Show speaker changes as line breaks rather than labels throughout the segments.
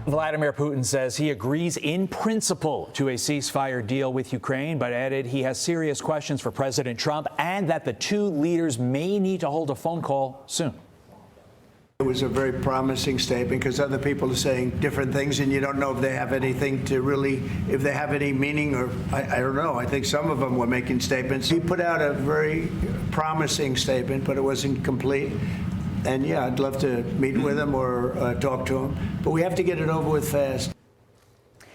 Vladimir Putin says he agrees in principle to a ceasefire deal with Ukraine, but added he has serious questions for President Trump and that the two leaders may need to hold a phone call soon.
It was a very promising statement because other people are saying different things and you don't know if they have anything to really, if they have any meaning, or I don't know. I think some of them were making statements. He put out a very promising statement, but it wasn't complete. And yeah, I'd love to meet with him or talk to him, but we have to get it over with fast.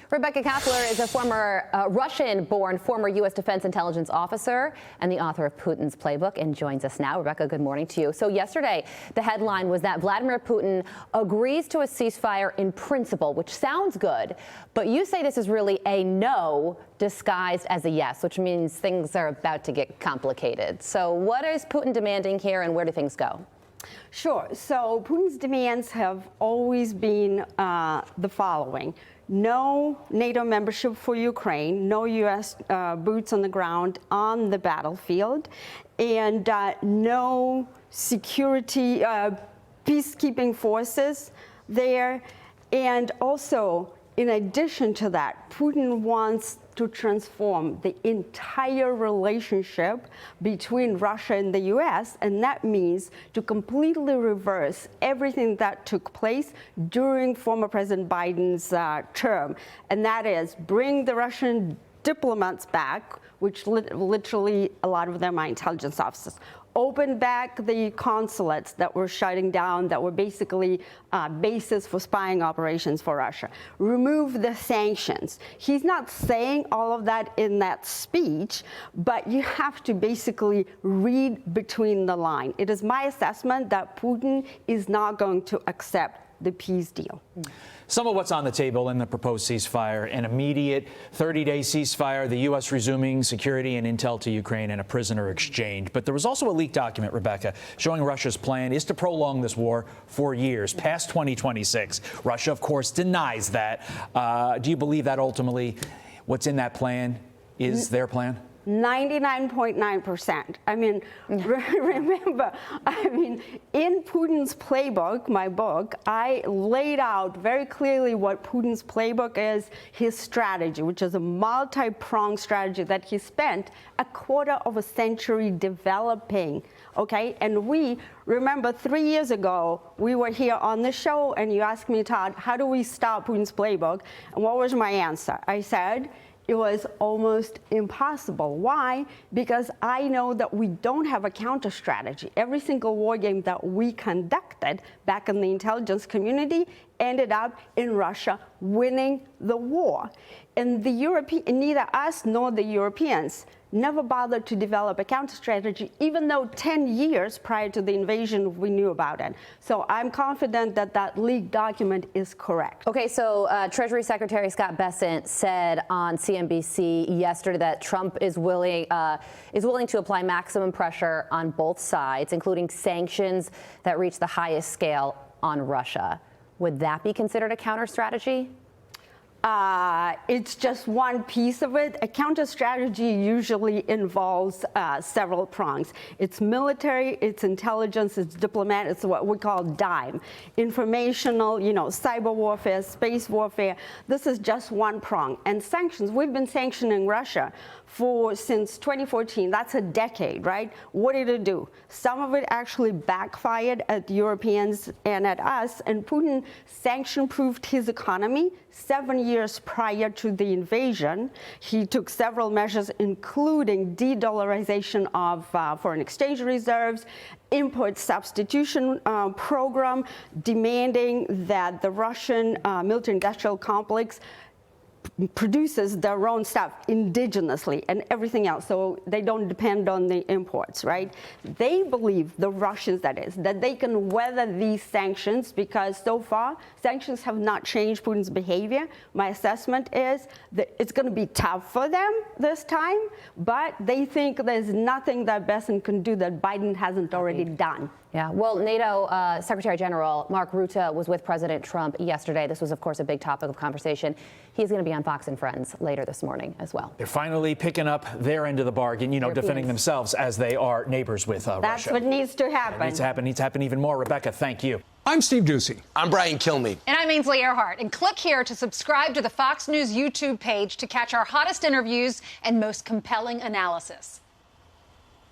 Rebekah Koffler is a former Russian-born former U.S. Defense Intelligence officer and the author of Putin's Playbook, and joins us now. Rebekah, good morning to you. So yesterday, the headline was that Vladimir Putin agrees to a ceasefire in principle, which sounds good, but you say this is really a no disguised as a yes, which means things are about to get complicated. So what is Putin demanding here, and where do things go?
Sure. So Putin's demands have always been the following. No NATO membership for Ukraine, no U.S. Boots on the ground on the battlefield, and no security peacekeeping forces there. And also, in addition to that, Putin wants to transform the entire relationship between Russia and the U.S., and that means to completely reverse everything that took place during former President Biden's term, and that is bring the Russian diplomats back, which literally a lot of them are intelligence officers. Open back the consulates that were shutting down, that were basically bases for spying operations for Russia. Remove the sanctions. He's not saying all of that in that speech, but you have to basically read between the lines. It is my assessment that Putin is not going to accept the peace deal.
Some of what's on the table in the proposed ceasefire: an immediate 30-day ceasefire, the U.S. resuming security and intel to Ukraine, and a prisoner exchange. But there was also a leaked document, Rebekah, showing Russia's plan is to prolong this war for years, past 2026. Russia, of course, denies that. Do you believe that ultimately what's in that plan is their plan?
99.9%. I mean, remember, in Putin's Playbook, my book, I laid out very clearly what Putin's Playbook is, his strategy, which is a multi-pronged strategy that he spent a quarter of a century developing. Okay, and we remember 3 years ago, we were here on the show and you asked me, Todd, how do we stop Putin's Playbook? And what was my answer? I said, it was almost impossible. Why? Because I know that we don't have a counter strategy. Every single war game that we conducted back in the intelligence community ended up in Russia winning the war. And neither us nor the Europeans never bothered to develop a counter strategy, even though 10 years prior to the invasion we knew about it. So I'm confident that that leaked document is correct.
Okay, so Treasury Secretary Scott Bessent said on CNBC yesterday that Trump is willing to apply maximum pressure on both sides, including sanctions that reach the highest scale on Russia. Would that be considered a counter strategy?
It's just one piece of it. A counter strategy usually involves several prongs. It's military, it's intelligence, it's diplomat, it's what we call DIME. Informational, cyber warfare, space warfare. This is just one prong. And sanctions, we've been sanctioning Russia since 2014. That's a decade, right? What did it do? Some of it actually backfired at the Europeans and at us, and Putin sanction-proofed his economy 7 years prior to the invasion. He took several measures, including de-dollarization of foreign exchange reserves, import substitution program, demanding that the Russian military-industrial complex produces their own stuff indigenously and everything else, so they don't depend on the imports, right? They believe, the Russians that is, that they can weather these sanctions because so far sanctions have not changed Putin's behavior. My assessment is that it's going to be tough for them this time, but they think there's nothing that Bessent can do that Biden hasn't already done.
Yeah, well, NATO Secretary General Mark Rutte was with President Trump yesterday. This was, of course, a big topic of conversation. He's going to be on Fox and Friends later this morning as well.
They're finally picking up their end of the bargain, defending themselves as they are neighbors with Russia.
That's what needs to happen.
It needs to happen even more. Rebekah, thank you.
I'm Steve Doocy.
I'm Brian Kilmeade.
And I'm Ainsley Earhart. And click here to subscribe to the Fox News YouTube page to catch our hottest interviews and most compelling analysis.